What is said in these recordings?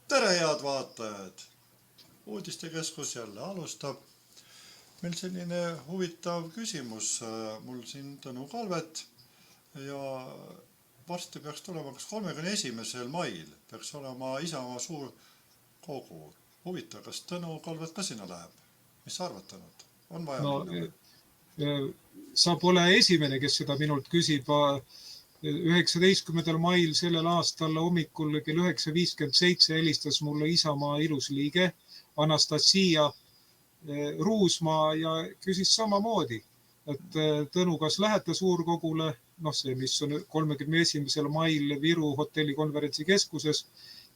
Tere, head vaatajad! Uudistekeskus jälle alustab. Meil selline huvitav küsimus. Mul siin Tõnu Kalvet ja varsti peaks tulema, kas 31. mail peaks olema Isamaa suur kogu. Huvitav, kas Tõnu Kalvet ka sinna läheb? Mis sa arvad, Tõnud? On vaja minna? Sa pole esimene, kes seda minult küsib. 19. mail sellel aastal hommikul kell 9:57 helistas mulle Isamaa ilus liige Anastasia Ruusmaa ja küsis samamoodi, et Tõnu, kas lähete suurkogule, see, mis on 31. mail Viru hotelli konverentsikeskuses,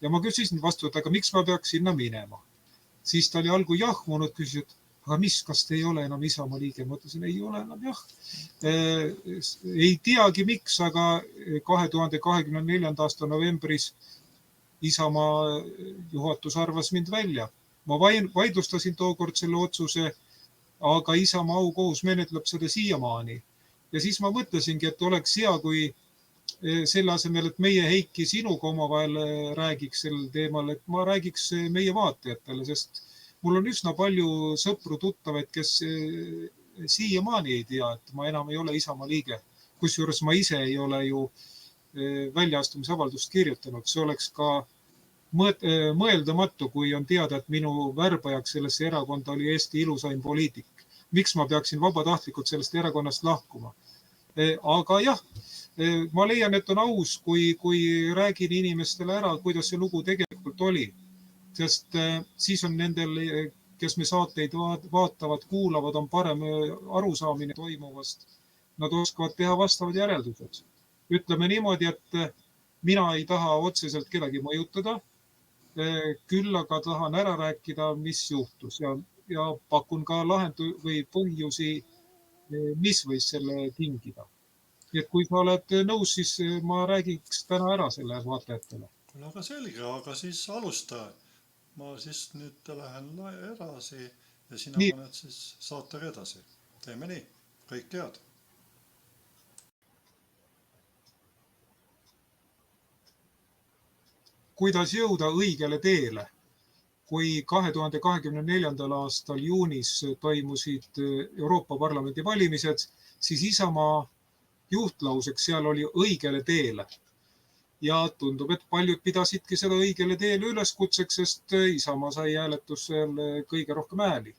ja ma küsisin vastu, et aga miks ma peaks sinna minema? Siis ta oli algu jahmunud, küsis, et aga mis, kas te ei ole enam Isamaa liige? Ma ütlesin, ei ole enam, jah. Ei teagi miks, aga 2024. aasta novembris Isamaa juhatus arvas mind välja. Ma vaidlustasin tookord selle otsuse, aga Isamaa aukohus menetleb seda siiamaani. Ja siis ma mõtlesingi, et oleks hea, kui selle asemel, et meie Heiki sinuga omavahel räägiks sel teemal, et ma räägiks meie vaatajatele, sest mul on üsna palju sõpru tuttavaid, kes siiamaani ei tea, et ma enam ei ole Isamaa liige. Kusjuures ma ise ei ole ju väljaastumisavaldust kirjutanud. See oleks ka mõeldamatu, kui on teada, et minu värbajaks sellesse erakonda oli Eesti ilusaim poliitik. Miks ma peaksin vabatahtlikult sellest erakonnast lahkuma? Aga jah, ma leian, et on aus, kui räägin inimestele ära, kuidas see lugu tegelikult oli. Sest siis on nendel, kes me saateid vaatavad, kuulavad, on parem arusaamine toimuvast. Nad oskavad teha vastavad järeldused. Ütleme niimoodi, et mina ei taha otseselt kedagi mõjutada, küll aga tahan ära rääkida, mis juhtus ja pakun ka või põhjusi, mis võis selle tingida. Nii et kui sa oled nõus, siis ma räägiks täna ära selle vaatajatele. Aga selge, aga siis alusta. Ma siis nüüd lähen edasi ja sina paned siis saatega edasi. Teeme nii. Kõik head. Kuidas jõuda õigele teele? Kui 2024. aastal juunis toimusid Euroopa Parlamendi valimised, siis Isamaa juhtlauseks seal oli õigele teele. Ja tundub, et paljud pidasidki seda õigele teele üleskutseks, sest Isamaa sai hääletusel kõige rohkem hääli.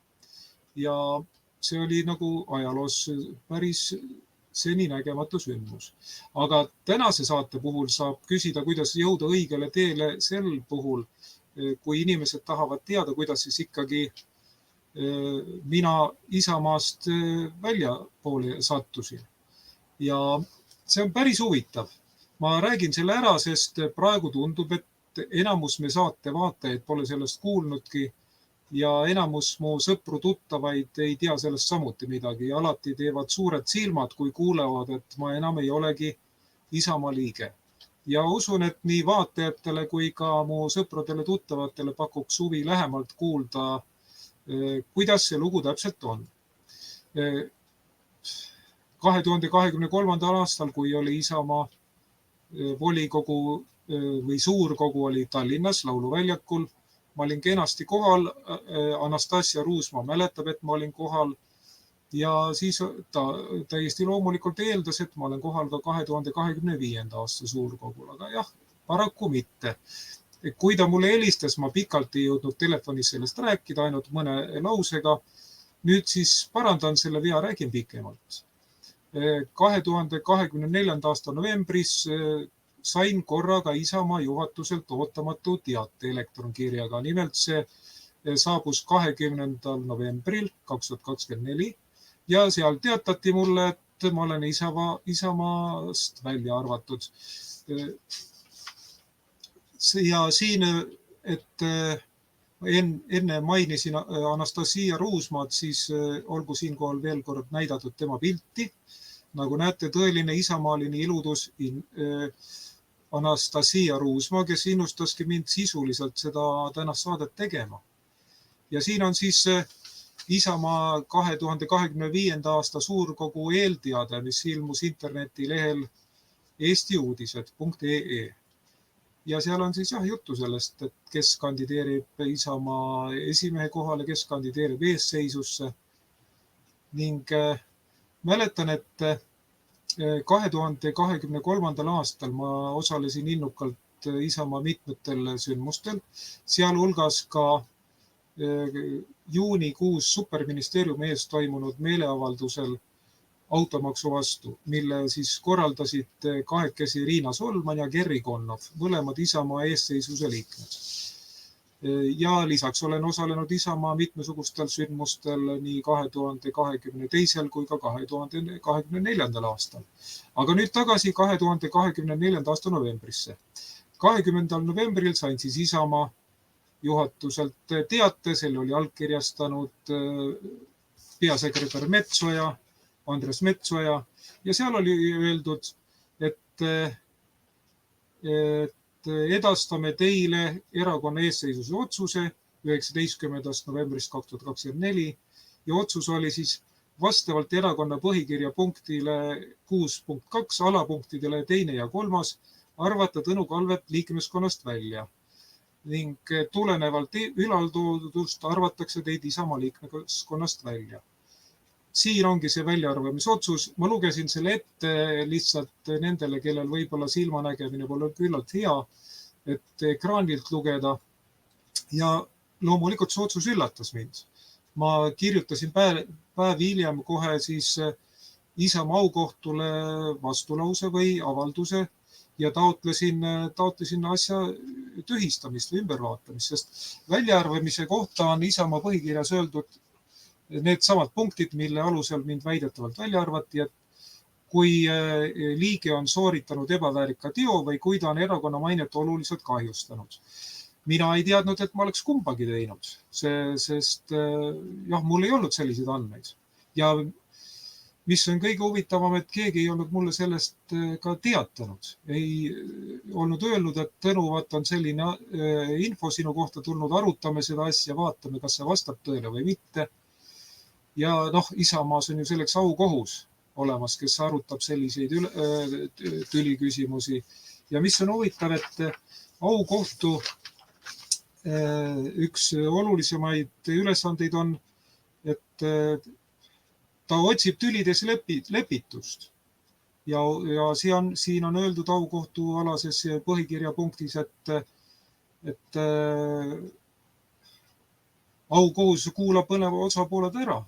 Ja see oli nagu ajaloos päris seninägematu sündmus. Aga tänase saate puhul saab küsida, kuidas jõuda õigele teele sel puhul, kui inimesed tahavad teada, kuidas siis ikkagi mina Isamaast väljapoole sattusin. Ja see on päris huvitav. Ma räägin selle ära, sest praegu tundub, et enamus me saate vaatajaid pole sellest kuulnudki ja enamus mu sõpru tuttavaid ei tea sellest samuti midagi. Ja alati teevad suured silmad, kui kuulevad, et ma enam ei olegi Isamaa liige. Ja usun, et nii vaatajatele kui ka mu sõpradele tuttavatele pakuks huvi lähemalt kuulda, kuidas see lugu täpselt on. 2023. aastal, kui oli Isamaa volikogu või suurkogu oli Tallinnas Lauluväljakul. Ma olin kenasti kohal. Anastasia Ruusmaa mäletab, et ma olin kohal. Ja siis ta täiesti loomulikult eeldas, et ma olen kohal ka 2025. aasta suurkogul. Aga jah, paraku mitte. Kui ta mulle helistas, ma pikalt ei jõudnud telefonis sellest rääkida, ainult mõne lausega. Nüüd siis parandan selle vea, räägin pikemalt. 2024. aasta novembris sain korraga Isamaa juhatuselt ootamatu teate elektronkirjaga. Nimelt see saabus 20. novembril 2024 ja seal teatati mulle, et ma olen Isamaast välja arvatud. Ja siin, et enne mainisin Anastasia Ruusmaad, siis olgu siinkohal veel kord näidatud tema pilti. Nagu näete, tõeline isamaaline iludus Anastasia Ruusmaa, kes innustaski mind sisuliselt seda tänast saadet tegema. Ja siin on siis Isamaa 2025. aasta suurkogu eelteade, mis ilmus internetilehel eestiuudised.ee. ja seal on siis jah juttu sellest, et kes kandideerib Isamaa esimehe kohale, kes kandideerib eesseisusse ning mäletan, et 2023. aastal ma osalesin innukalt Isamaa mitmetel sündmustel, sealhulgas ka juunikuus superministeeriumi ees toimunud meeleavaldusel automaksu vastu, mille siis korraldasid kahekesi Riina Solman ja Gerri Konnov, mõlemad Isamaa eesseisuse liikmed. Ja lisaks olen osalenud Isamaa mitmesugustel sündmustel nii 2022. kui ka 2024. aastal. Aga nüüd tagasi 2024. aasta novembrisse. 20. novembril sain siis Isamaa juhatuselt teate, selle oli allkirjastanud peasekretär Metsoja, Andres Metsoja, ja seal oli öeldud, et edastame teile erakonna eesseisuse otsuse 19. novembrist 2024 ja otsus oli siis vastavalt erakonna põhikirja punktile 6.2 alapunktidele 2. ja 3. arvata Tõnu Kalvet liikmeskonnast välja ning tulenevalt ülaltoodust arvatakse teid Isamaa liikmeskonnast välja. Siin ongi see väljaarvamisotsus. Ma lugesin selle ette lihtsalt nendele, kellel võib-olla silmanägemine pole küllalt hea, et ekraanilt lugeda. Ja loomulikult see otsus üllatas mind. Ma kirjutasin päev hiljem kohe siis Isamaa aukohtule vastulause või avalduse ja taotlesin asja tühistamist või ümbervaatamist, sest väljaarvamise kohta on Isamaa põhikirjas öeldud need samad punktid, mille alusel mind väidetavalt välja arvati, et kui liige on sooritanud ebaväärika teo või kui ta on erakonna mainet oluliselt kahjustanud. Mina ei teadnud, et ma oleks kumbagi teinud, sest mul ei olnud selliseid andmeid. Ja mis on kõige huvitavam, et keegi ei olnud mulle sellest ka teatanud. Ei olnud öelnud, et Tõnu, on selline info sinu kohta tulnud, arutame seda asja, vaatame, kas see vastab tõele või mitte. Ja Isamaas on ju selleks aukohus olemas, kes arutab selliseid tüliküsimusi. Ja mis on huvitav, et aukohtu üks olulisemaid ülesandeid on, et ta otsib tülides lepitust. Ja siin on öeldud aukohtualases põhikirja punktis, et aukohus kuulab põneva osapooled ära.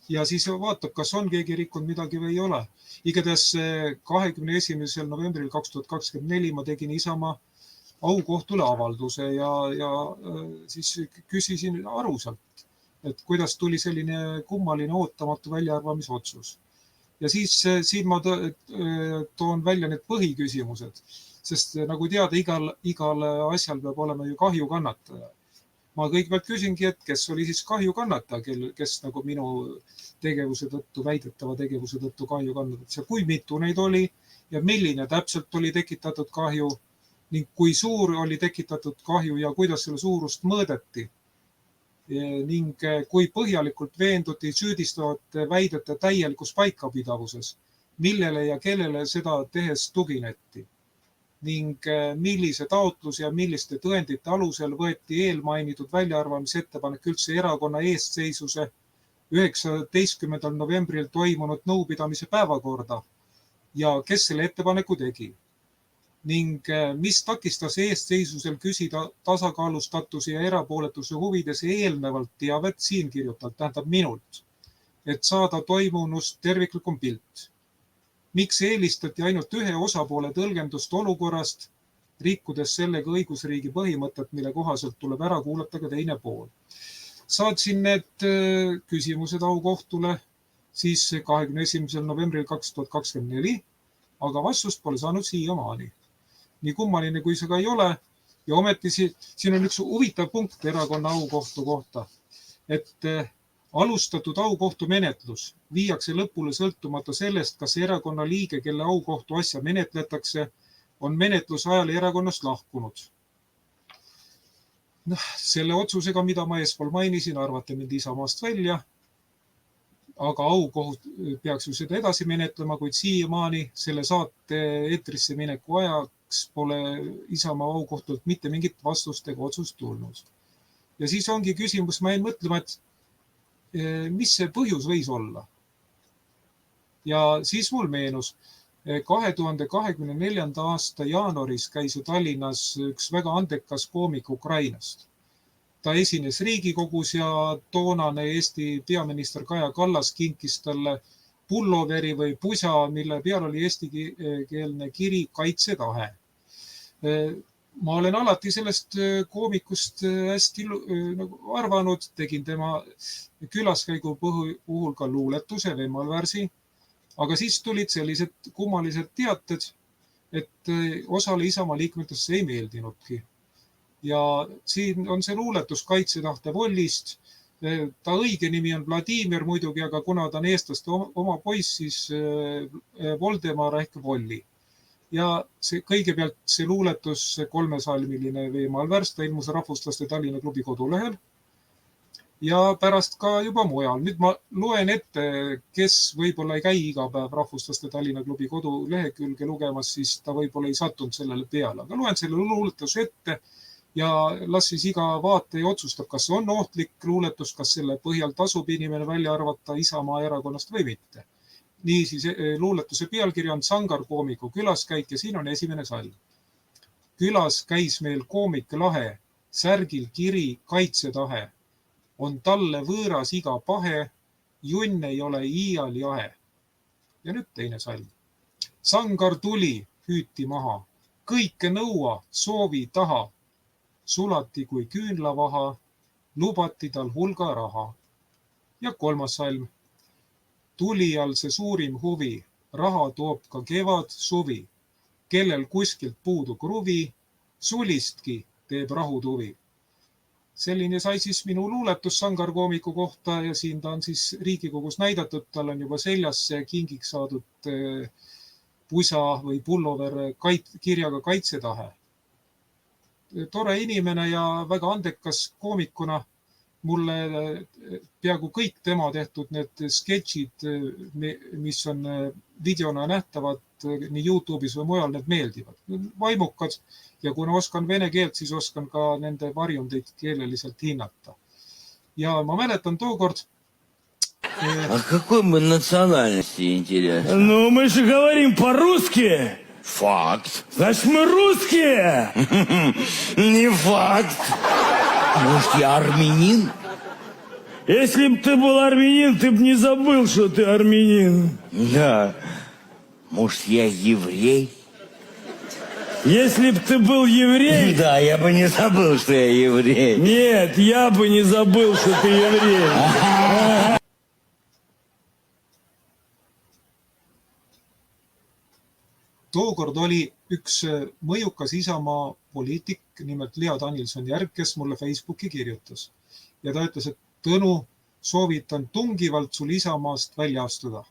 Ja siis vaatab, kas on keegi rikkunud midagi või ei ole. Igatahes 21. novembril 2024 ma tegin Isamaa aukohtule avalduse ja siis küsisin arusalt, et kuidas tuli selline kummaline ootamatu väljaarvamisotsus. Ja siis siin ma toon välja need põhiküsimused, sest nagu teada, igal asjal peab olema ju kahju kannataja. Ma kõigepealt küsingi, et kes oli siis kahju kannataja, kes nagu minu väidetava tegevuse tõttu kahju kannatas ja kui mitu neid oli ja milline täpselt oli tekitatud kahju ning kui suur oli tekitatud kahju ja kuidas selle suurust mõõdeti ning kui põhjalikult veenduti süüdistavate väidete täielikus paikapidavuses, millele ja kellele seda tehes tugineti ning millise taotluse ja milliste tõendite alusel võeti eelmainitud väljaarvamise ettepanek üldse erakonna eestseisuse 19. novembril toimunud nõupidamise päevakorda ja kes selle ettepaneku tegi ning mis takistas eestseisusel küsida tasakaalustatuse ja erapooletuse huvides eelnevalt teavet siin kirjutalt, tähendab minult, et saada toimunust terviklikum pilt. Miks eelistati ainult ühe osapoole tõlgendust olukorrast, rikkudes sellega õigusriigi põhimõtet, mille kohaselt tuleb ära kuulata ka teine pool. Saatsin need küsimused aukohtule siis 21. novembril 2024, aga vastust pole saanud siiamaani. Nii kummaline kui see ka ei ole ja ometi siin on üks huvitav punkt erakonna aukohtu kohta, et alustatud aukohtu menetlus viiakse lõpule sõltumata sellest, kas erakonna liige, kelle aukohtu asja menetletakse, on menetluse ajal erakonnast lahkunud. Selle otsusega, mida ma eespool mainisin, arvati mind Isamaast välja, aga aukohut peaks ju seda edasi menetlema, kuid siiamaani selle saate eetrisse mineku miks pole Isamaa aukohtult mitte mingit vastust ega otsust tulnud. Ja siis ongi küsimus, ma jäin mõtlema, et mis see põhjus võis olla. Ja siis mul meenus, 2024. aasta jaanuaris käis ju Tallinnas üks väga andekas koomik Ukrainast. Ta esines Riigikogus ja toonane Eesti peaminister Kaja Kallas kinkis talle pulloveri või pusa, mille peal oli eestikeelne kiri kaitsetahe. Ma olen alati sellest koomikust hästi arvanud, tegin tema külaskäigu puhul ka luuletuse Vemmalvärsi, aga siis tulid sellised kummalised teated, et osale Isamaa liikmetesse ei meeldinudki. Ja siin on see luuletus kaitsetahte vollist. Ta õige nimi on Vladimir muidugi, aga kuna ta on eestlaste oma poiss, siis Voldemar ehk Volli. Ja kõigepealt see luuletus, see 3-salmiline Vemmalvärs, ta ilmus Rahvuslaste Tallinna klubi kodulehel ja pärast ka juba mujal. Nüüd ma loen ette, kes võib-olla ei käi iga päev Rahvuslaste Tallinna klubi kodulehekülge lugemas, siis ta võib-olla ei sattunud sellele peale, aga loen selle luuletuse ette ja las siis iga vaataja otsustab, kas see on ohtlik luuletus, kas selle põhjal tasub inimene välja arvata Isamaa erakonnast või mitte. Niisiis luuletuse pealkiri on Sangar koomiku külaskäik ja siin on esimene salm. Külas käis meil koomik Lahe, särgil kiri kaitsetahe. On talle võõras iga pahe, junn ei ole iial jahe. Ja nüüd teine salm. Sangar tuli, hüüti maha, kõike nõua, soovi taha. Sulati kui küünlavaha, lubati tal hulga raha. Ja kolmas salm. Tulijal see suurim huvi, raha toob ka kevad suvi. Kellel kuskilt puudu kruvi, sulistki teeb rahutuvi. Selline sai siis minu luuletus Sangar koomiku kohta ja siin ta on siis Riigikogus näidatud, tal on juba seljas see kingiks saadud pusa või pullover kirjaga kaitsetahe. Tore inimene ja väga andekas koomikuna. Mulle peaaegu kõik tema tehtud need sketšid, mis on videona nähtavad nii YouTube'is või mujal, need meeldivad. Vaimukad ja kuna oskan vene keelt, siis oskan ka nende varjundeid keeleliselt hinnata. Ja ma mäletan tookord... А какой мы национальности, интересно? Ну, мы же говорим по-русски. Факт. Значит, мы русские. Не факт. Может, я армянин? Если бы ты был армянин, ты бы не забыл, что ты армянин. Да. Может, я еврей? Если бы ты был еврей... Да, я бы не забыл, что я еврей. Нет, я бы не забыл, что ты еврей. Tookord oli üks mõjukas Isamaa poliitik, nimelt Lea Danilson-Järg, kes mulle Facebooki kirjutas. Ja ta ütles, et Tõnu, soovitan tungivalt sul Isamaast välja astuda.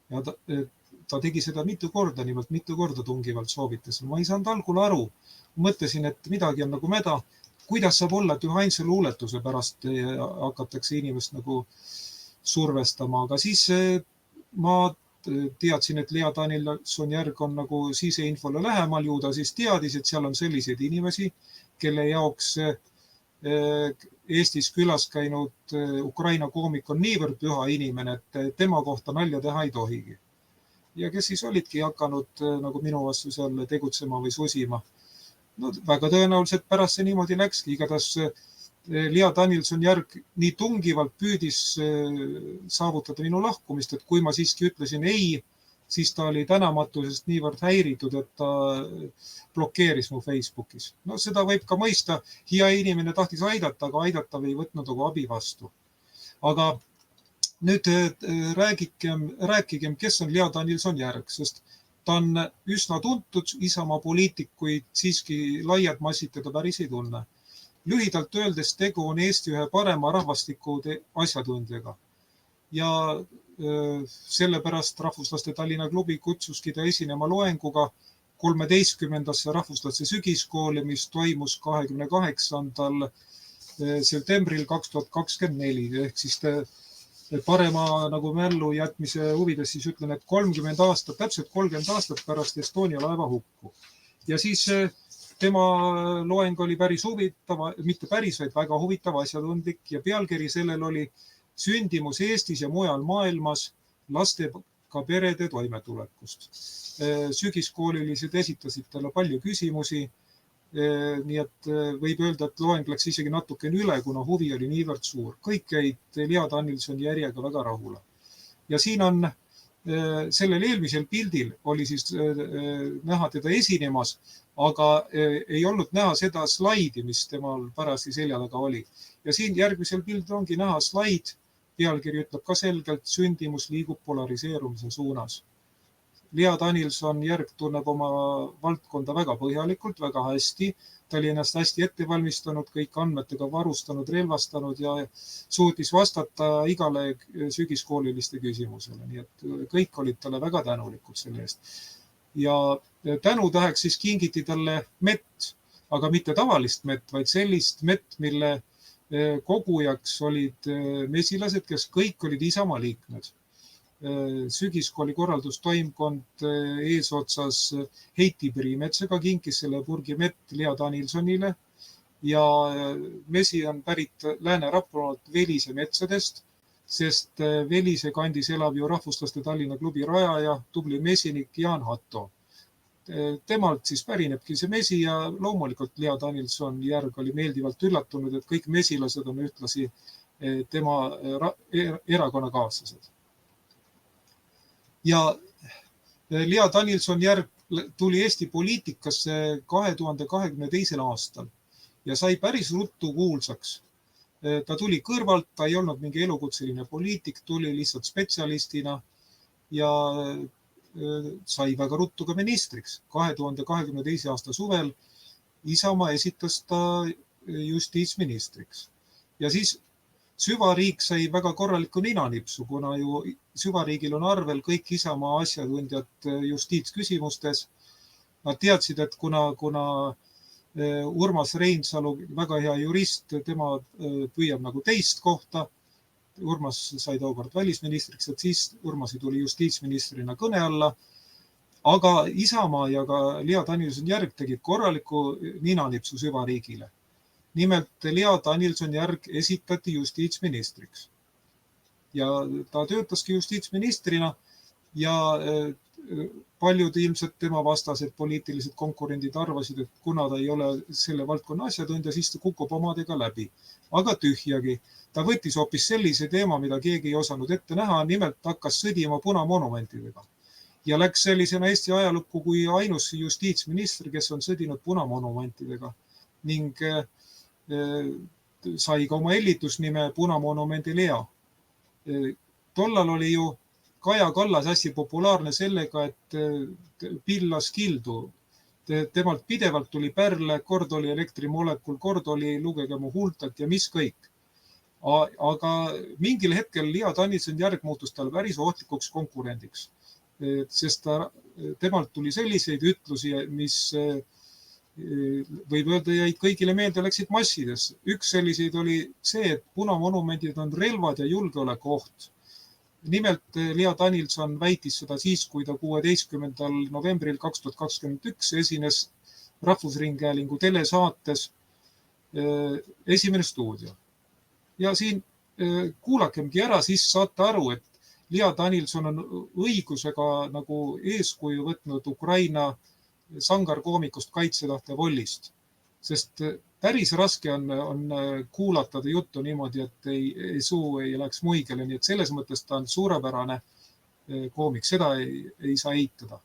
Ja ta tegi seda mitu korda, nimelt mitu korda tungivalt soovitas. Ma ei saanud algul aru. Mõtlesin, et midagi on nagu mäda. Kuidas saab olla, et ühe ainsa luuletuse pärast hakatakse inimest nagu survestama. Aga siis ma teadsin, et Lea Danilson-Järg on nagu siseinfole lähemal ju, ta siis teadis, et seal on selliseid inimesi, kelle jaoks Eestis külas käinud Ukraina koomik on niivõrd püha inimene, et tema kohta nalja teha ei tohigi. Ja kes siis olidki hakanud nagu minu vastu seal tegutsema või susima. No, väga tõenäoliselt pärast see niimoodi läkski, igatahes Lea Danilson-Järg nii tungivalt püüdis saavutada minu lahkumist, et kui ma siiski ütlesin ei, siis ta oli tänamatusest niivõrd häiritud, et ta blokeeris mu Facebookis. No seda võib ka mõista, hea inimene tahtis aidata, aga aidata või võtnud nagu abi vastu. Aga nüüd rääkigem, kes on Lea Danilson-Järg, sest ta on üsna tuntud Isamaa poliitikuid, siiski laiad massid teda päris ei tunne. Lühidalt öeldes tegu on Eesti ühe parema rahvastiku asjatundjaga. Ja sellepärast Rahvuslaste Tallinna klubi kutsuski ta esinema loenguga 13. rahvuslaste sügiskooli, mis toimus 28. septembril 2024. Ehk siis parema nagu mällu jätmise huvides siis ütlen, et 30 aastat, täpselt 30 aastat pärast Estonia laeva hukku. Ja siis tema loeng oli päris huvitav, mitte päris, vaid väga huvitav, asjatundlik ja pealkiri sellel oli Sündimus Eestis ja mujal maailmas lastega perede toimetulekust. Sügiskoolilised esitasid talle palju küsimusi, nii et võib öelda, et loeng läks isegi natukene üle, kuna huvi oli niivõrd suur. Kõik jäid Lea Danilsoni järjega väga rahule. Ja siin on sellel eelmisel pildil oli siis näha teda esinemas, aga ei olnud näha seda slaidi, mis temal parasti selja taga oli. Ja siin järgmisel pildil ongi näha slaid, pealkiri ütleb ka selgelt, sündimus liigub polariseerumise suunas. Lea Danilson-Järg tunneb oma valdkonda väga põhjalikult, väga hästi. Ta oli ennast hästi ette valmistanud, kõik andmetega varustanud, relvastanud ja suutis vastata igale sügiskooliliste küsimusele. Nii et kõik olid talle väga tänulikud selle eest. Ja tänutäheks siis kingiti talle mett, aga mitte tavalist mett, vaid sellist mett, mille kogujaks olid mesilased, kes kõik olid Isamaa liikmed. Sügiskooli korraldustoimkond eesotsas Heiti Priimetsaga kinkis selle purgi mett Lea Danilsonile ja mesi on pärit Lääne-Raplamaalt Velise metsadest, sest Velise kandis elab ju rahvuslaste Tallinna klubi rajaja, tubli mesinik Jaan Hatto. Temalt siis pärinebki see mesi ja loomulikult Lea Danilson-Järg oli meeldivalt üllatunud, et kõik mesilased on ühtlasi tema erakonnakaaslased. Ja Lea Danilson-Järg tuli Eesti poliitikasse 2022. aastal ja sai päris ruttu kuulsaks. Ta tuli kõrvalt, ta ei olnud mingi elukutseline poliitik, tuli lihtsalt spetsialistina ja sai väga ruttu ka ministriks. 2022. aasta suvel Isamaa esitas ta justiitsministriks. Ja siis süvariik sai väga korralikku ninanipsu, kuna ju süvariigil on arvel kõik Isamaa asjatundjad justiitsküsimustes. Nad teadsid, et kuna Urmas Reinsalu, väga hea jurist, tema püüab nagu teist kohta. Urmas sai tookord välisministriks, et siis Urmasi tuli justiitsministrina kõne alla. Aga Isamaa ja ka Lea Danilson-Järg tegid korraliku ninanipsu süvariigile. Nimelt Lea Danilson-Järg esitati justiitsministriks. Ja ta töötaski justiitsministrina ja paljud ilmselt tema vastased poliitilised konkurendid arvasid, et kuna ta ei ole selle valdkonna asjatundja, siis ta kukub omadega läbi. Aga tühjagi. Ta võttis hoopis sellise teema, mida keegi ei osanud ette näha, nimelt hakkas sõdima punamonumentidega. Ja läks sellisena Eesti ajalukku kui ainus justiitsminister, kes on sõdinud punamonumentidega ning sai ka oma hellitusnime punamonumendi Lea. Tollal oli ju Kaja Kallas hästi populaarne sellega, et pillas kildu. Temalt pidevalt tuli pärle, kord oli elektrimolekul, kord oli lugege mu huultelt ja mis kõik. Aga mingil hetkel Lea Danilson-Järg muutus talle päris ohtlikuks konkurendiks, sest temalt tuli selliseid ütlusi, mis võib öelda jäid kõigile meelde, läksid massides. Üks selliseid oli see, et punamonumendid on relvad ja julgeolekuoht. Nimelt Lea Danilson väitis seda siis, kui ta 16. novembril 2021 esines Rahvusringhäälingu telesaates Esimene stuudio. Ja siin kuulakemgi ära, siis saate aru, et Lea Danilson on õigusega nagu eeskuju võtnud Ukraina sangarkoomikust Kaitsetahte Vollist. Sest päris raske on kuulata juttu niimoodi, et suu ei läheks muigele, nii et selles mõttes ta on suurepärane koomik, seda ei saa eitada.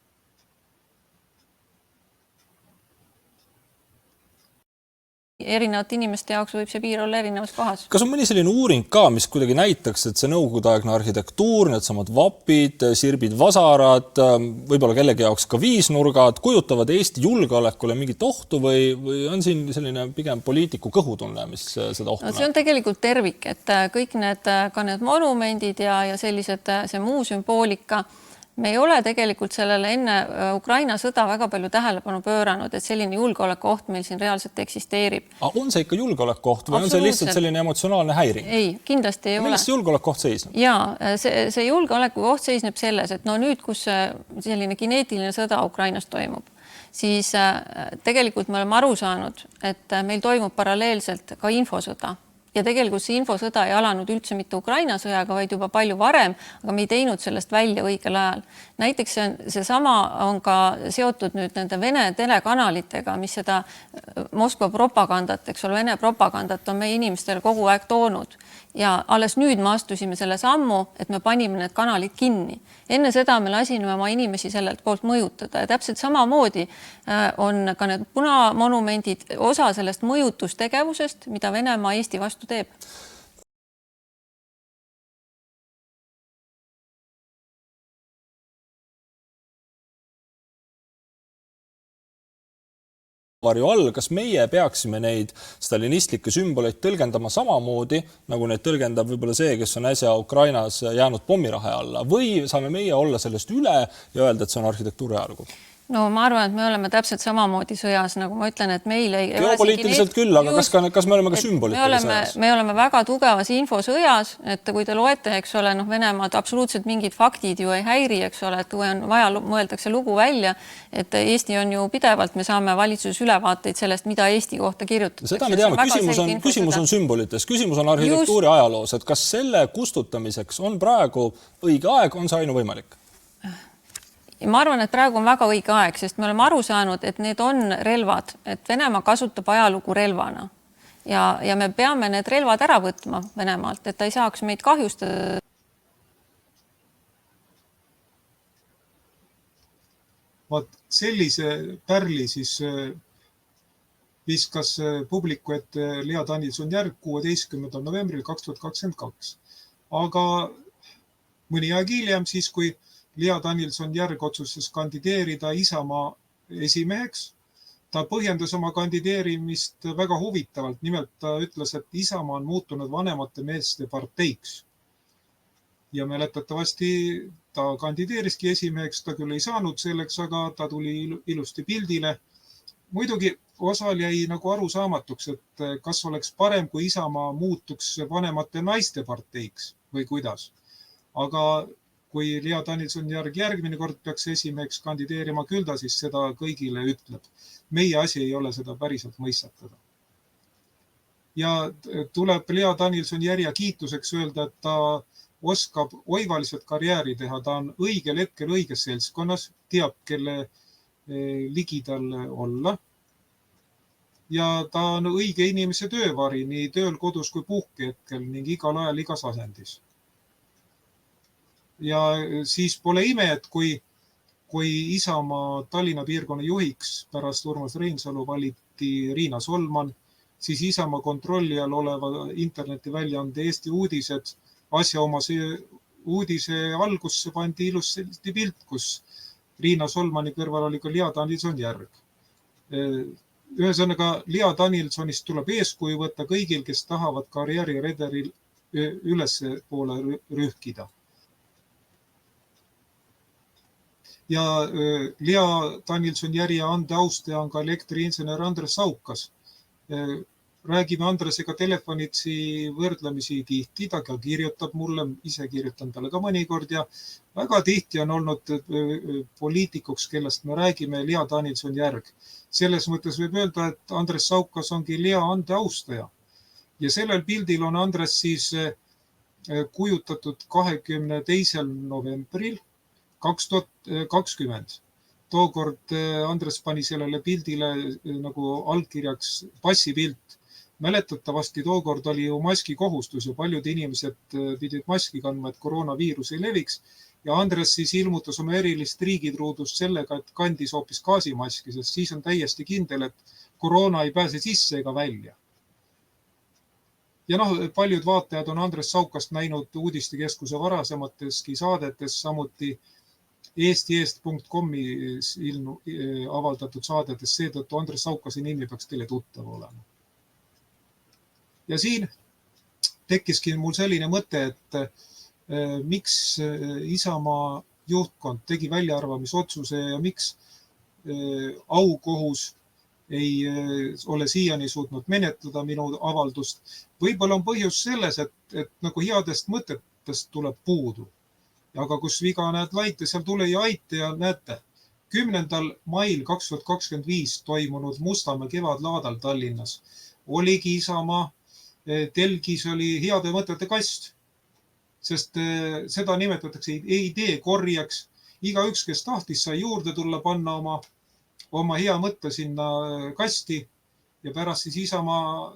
Erinevate inimeste jaoks võib see piir olla erinevas kohas. Kas on mõni selline uuring ka, mis kuidagi näitaks, et see nõukogudeaegne arhitektuur, need samad vapid, sirbid, vasarad, võib-olla kellegi jaoks ka viisnurgad, kujutavad Eesti julgeolekule mingit ohtu või on siin selline pigem poliitiku kõhutunne, mis seda ohtu näeb? See on tegelikult tervik, et kõik ka need monumendid ja sellised, see muu sümboolika, me ei ole tegelikult sellele enne Ukraina sõda väga palju tähelepanu pööranud, et selline julgeolekuoht meil siin reaalselt eksisteerib. On see ikka julgeolekuoht või on see lihtsalt selline emotsionaalne häiring? Ei, kindlasti ei ole. Millest see julgeolekuoht seisneb? Jaa, see julgeolekuoht seisneb selles, et nüüd, kus selline kineetiline sõda Ukrainas toimub, siis tegelikult me oleme aru saanud, et meil toimub paralleelselt ka infosõda. Ja tegelikult see infosõda ei alanud üldse mitte Ukraina sõjaga, vaid juba palju varem, aga me ei teinud sellest välja õigel ajal. Näiteks seesama on ka seotud nüüd nende Vene telekanalitega, mis seda Moskva propagandat, eks ole, Vene propagandat on meie inimestele kogu aeg toonud. Ja alles nüüd me astusime selle sammu, et me panime need kanalid kinni. Enne seda me lasime oma inimesi sellelt poolt mõjutada ja täpselt samamoodi on ka need punamonumendid osa sellest mõjutustegevusest, mida Venemaa Eesti vastu teeb. Varju all, kas meie peaksime neid stalinistlikke sümboleid tõlgendama samamoodi, nagu neid tõlgendab võib-olla see, kes on äsja Ukrainas jäänud pommirahe alla, või saame meie olla sellest üle ja öelda, et see on arhitektuuri ajalugu? No ma arvan, et me oleme täpselt samamoodi sõjas, nagu ma ütlen, et meil ei geopoliitiliselt küll, aga kas me oleme ka sümbolitele sõjas? Me oleme väga tugevas infosõjas, et kui te loete, eks ole, Venemaad absoluutselt mingid faktid ju ei häiri, eks ole, et kui on vaja, mõeldakse lugu välja, et Eesti on ju pidevalt, me saame valitsuses ülevaateid sellest, mida Eesti kohta kirjutatakse. Seda me teame, küsimus on sümbolites, küsimus on arhitektuuri ajaloos, et kas selle kustutamiseks on praegu õige aeg, on see ainuvõimalik? Ma arvan, et praegu on väga õige aeg, sest me oleme aru saanud, et need on relvad, et Venemaa kasutab ajalugu relvana ja me peame need relvad ära võtma Venemaalt, et ta ei saaks meid kahjustada. Vaat sellise pärli siis viskas publiku ette Lea Danilson-Järg 16. novembril 2022. Aga mõni aeg hiljem siis, kui Lea Danilson-Järg otsustas kandideerida Isamaa esimeheks. Ta põhjendas oma kandideerimist väga huvitavalt. Nimelt ta ütles, et Isamaa on muutunud vanemate meeste parteiks. Ja mäletatavasti ta kandideeriski esimeheks, ta küll ei saanud selleks, aga ta tuli ilusti pildile. Muidugi osal jäi nagu arusaamatuks, et kas oleks parem, kui Isamaa muutuks vanemate naiste parteiks või kuidas. Aga kui Lea Danilson-Järg järgmine kord peaks esimeheks kandideerima, küll ta siis seda kõigile ütleb. Meie asi ei ole seda päriselt mõistatada. Ja tuleb Lea Danilson-Järja kiituseks öelda, et ta oskab oivaliselt karjääri teha. Ta on õigel hetkel õiges seltskonnas, teab, kelle ligidal olla. Ja ta on õige inimese töövari nii tööl, kodus kui puhkehetkel ning igal ajal igas asendis. Ja siis pole ime, et kui Isamaa Tallinna piirkonna juhiks pärast Urmas Reinsalu valiti Riina Solman, siis Isamaa kontrolli all oleva internetiväljaande Eesti uudised asjaomase uudise algusse pandi ilusti pilt, kus Riina Solmani kõrval oli ka Lea Danilson-Järg. Ühesõnaga, Lea Danilsonist tuleb eeskuju võtta kõigil, kes tahavad karjääriredelil üles poole rühkida. Ja Lea Danilson-Järja andeaustaja on ka elektriinsener Andres Saukas. Räägime Andresega telefonitsi võrdlemisi tihti, ta ka kirjutab mulle, ise kirjutan talle ka mõnikord ja väga tihti on olnud poliitikuks, kellest me räägime, Lea Danilson-Järg. Selles mõttes võib öelda, et Andres Saukas ongi Lea andeaustaja. Ja sellel pildil on Andres siis kujutatud 22. novembril 2020. Tookord Andres pani sellele pildile nagu allkirjaks passipilt. Mäletatavasti tookord oli ju maski kohustus ja paljud inimesed pidid maski kandma, et koroonaviirus ei leviks. Ja Andres siis ilmutas oma erilist riigitruudust sellega, et kandis hoopis gaasimaski, sest siis on täiesti kindel, et koroona ei pääse sisse ega välja. Ja paljud vaatajad on Andres Saukast näinud uudistekeskuse varasemateski saadetes, samuti eestieest.com-i avaldatud saadetes, seetõttu Andres Saukase nimi peaks teile tuttav olema. Ja siin tekkiski mul selline mõte, et miks Isamaa juhtkond tegi väljaarvamisotsuse ja miks aukohus ei ole siiani suutnud menetleda minu avaldust. Võib-olla on põhjus selles, et nagu headest mõtetest tuleb puudu. Aga kus viga näed laite, seal tule ja aite ja näete. 10. mail 2025 toimunud Mustamäe kevadlaadal Tallinnas oligi Isamaa telgis oli heade mõtete kast, sest seda nimetatakse ideekorjeks. Igaüks, kes tahtis, sai juurde tulla, panna oma hea mõtte sinna kasti ja pärast siis Isamaa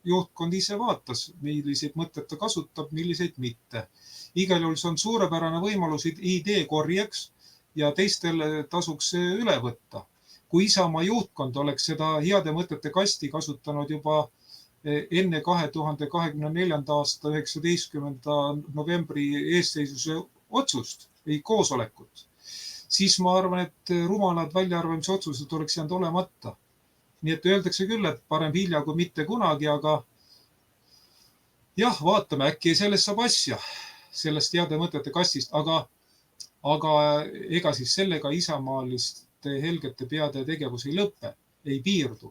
juhtkond ise vaatas, milliseid mõtteid ta kasutab, milliseid mitte. Igal juhul see on suurepärane võimalus ideekorjeks ja teistel tasuks üle võtta. Kui Isamaa juhtkond oleks seda heade mõtete kasti kasutanud juba enne 2024. aasta 19. novembri eesseisuse otsust või koosolekut, siis ma arvan, et rumalad väljaarvamise otsused oleks jäänud olemata. Nii et öeldakse küll, et parem hilja kui mitte kunagi, aga jah, vaatame, äkki sellest saab asja, sellest heade mõtete kastist, aga ega siis sellega isamaaliste helgete peade tegevus ei lõppe, ei piirdu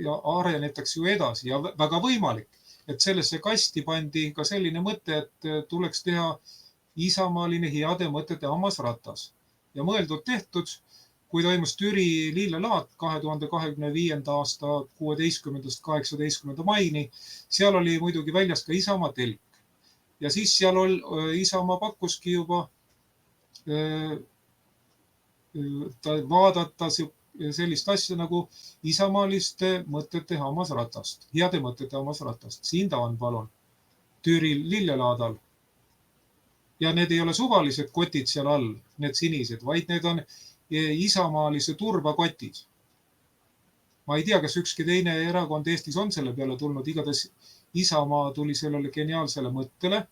ja arenetakse ju edasi ja väga võimalik, et sellesse kasti pandi ka selline mõte, et tuleks teha isamaaline heade mõtete hammasratas ja mõeldud tehtud, kui toimus Türi lillelaat 2025. aasta 16.–18. maini, seal oli muidugi väljas ka Isamaa telk. Ja siis seal Isamaa pakkuski juba vaadata sellist asja nagu isamaaliste mõtete hammasratast, heade mõtete hammasratast. Siin ta on, palun, Türi lillelaadal. Ja need ei ole suvalised kotid seal all, need sinised, vaid need on isamaalise turvakotid. Ma ei tea, kas ükski teine erakond Eestis on selle peale tulnud, igatahes Isamaa tuli sellele geniaalsele mõttele.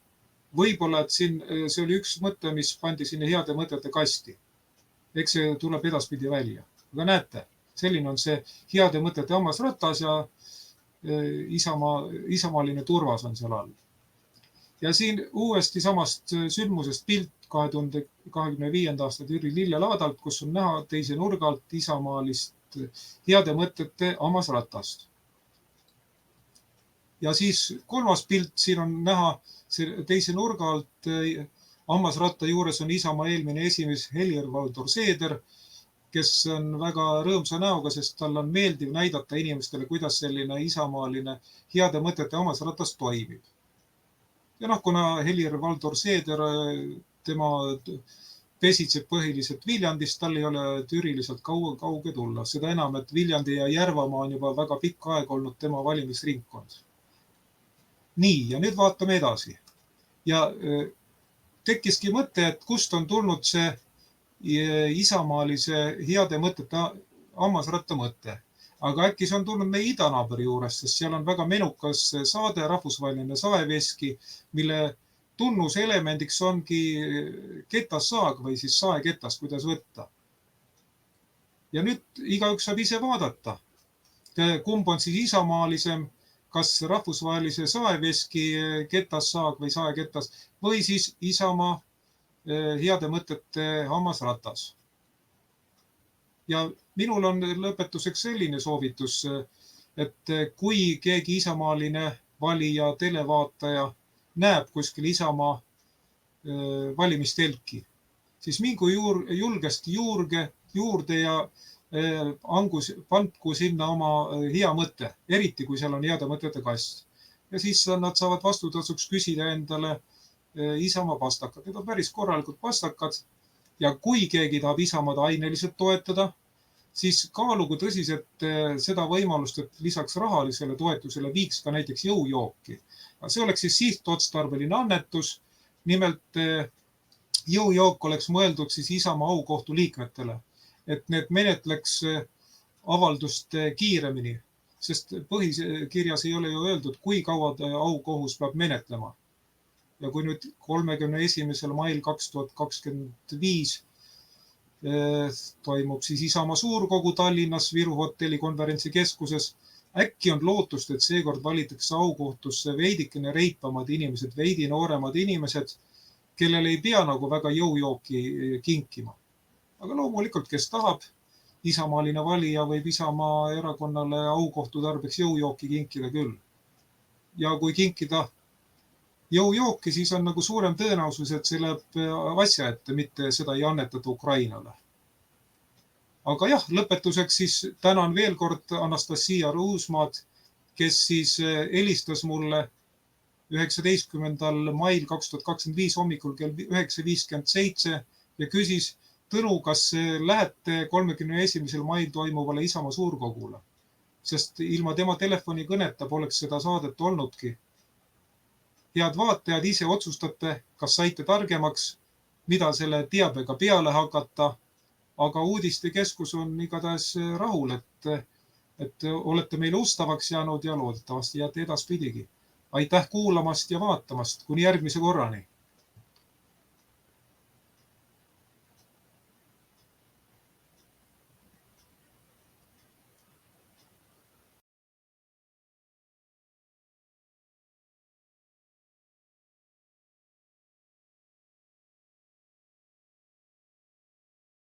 Võib-olla, et see oli üks mõte, mis pandi sinna heade mõtete kasti. Eks see tuleb edaspidi välja. Aga näete, selline on see heade mõtete hammasratas ja isamaaline turvas on seal all. Ja siin uuesti samast sündmusest pilt 2025. aasta Türi lillelaadalt, kus on näha teise nurgalt isamaalist heade mõtete hammasratast. Ja siis kolmas pilt, siin on näha teise nurga alt hammasratta juures on Isamaa eelmine esimees Helir-Valdor Seeder, kes on väga rõõmsa näoga, sest tal on meeldiv näidata inimestele, kuidas selline isamaaline heade mõtete hammasratas toimib. Ja kuna Helir-Valdor Seeder, tema pesitseb põhiliselt Viljandist, tal ei ole Türiliselt kauge tulla. Seda enam, et Viljandi ja Järvamaa on juba väga pikka aega olnud tema valimisringkond. Nii, ja nüüd vaatame edasi. Ja tekkiski mõte, et kust on tulnud see isamaalise heade mõtete hammasratta mõte. Aga äkki see on tulnud meie idanaabri juures, sest seal on väga menukas saade, rahvusvaheline saeveski, mille tunnuselemendiks ongi ketassaag või siis saeketas, kuidas võtta. Ja nüüd igaüks saab ise vaadata, kumb on siis isamaalisem, kas rahvusvahelise saeveski ketassaag või saeketas või siis Isamaa heade mõtete hammasratas. Ja minul on lõpetuseks selline soovitus, et kui keegi isamaaline valija, televaataja näeb kuskil Isamaa valimistelki, siis mingu julgesti juurde ja pandku sinna oma hea mõte, eriti kui seal on heade mõtete kast. Ja siis nad saavad vastutasuks küsida endale Isamaa pastakad. Need on päris korralikud pastakad ja kui keegi tahab Isamaad aineliselt toetada, siis kaalugu tõsiselt seda võimalust, et lisaks rahalisele toetusele viiks ka näiteks jõujooki. See oleks siis sihtotstarbeline annetus. Nimelt jõujook oleks mõeldud siis Isamaa aukohtu liikmetele, et need menetleks avaldust kiiremini, sest põhikirjas ei ole ju öeldud, kui kaua aukohus peab menetlema. Ja kui nüüd 31. mail 2025 toimub siis Isamaa suurkogu Tallinnas Viru hotelli konverentsikeskuses, äkki on lootust, et seekord valitakse aukohtusse veidikene reipamad inimesed, veidi nooremad inimesed, kellel ei pea nagu väga jõujooki kinkima. Aga loomulikult, kes tahab, isamaaline valija võib Isamaa erakonnale aukohtu tarbeks jõujooki kinkida küll. Ja kui kinkida jõujooki, siis on nagu suurem tõenäosus, et see läheb asja ette, mitte seda ei annetata Ukrainale. Aga jah, lõpetuseks siis tänan veel kord Anastasia Ruusmaad, kes siis helistas mulle 19. mail 2025 hommikul kell 9:57 ja küsis, Tõnu, kas lähete 31. mail toimuvale Isamaa suurkogule? Sest ilma tema telefonikõneta poleks seda saadet olnudki. Head vaatajad, ise otsustate, kas saite targemaks, mida selle teabega peale hakata, aga uudistekeskus on igatahes rahul, et olete meile ustavaks jäänud ja loodetavasti jääte edaspidigi. Aitäh kuulamast ja vaatamast. Kuni järgmise korrani.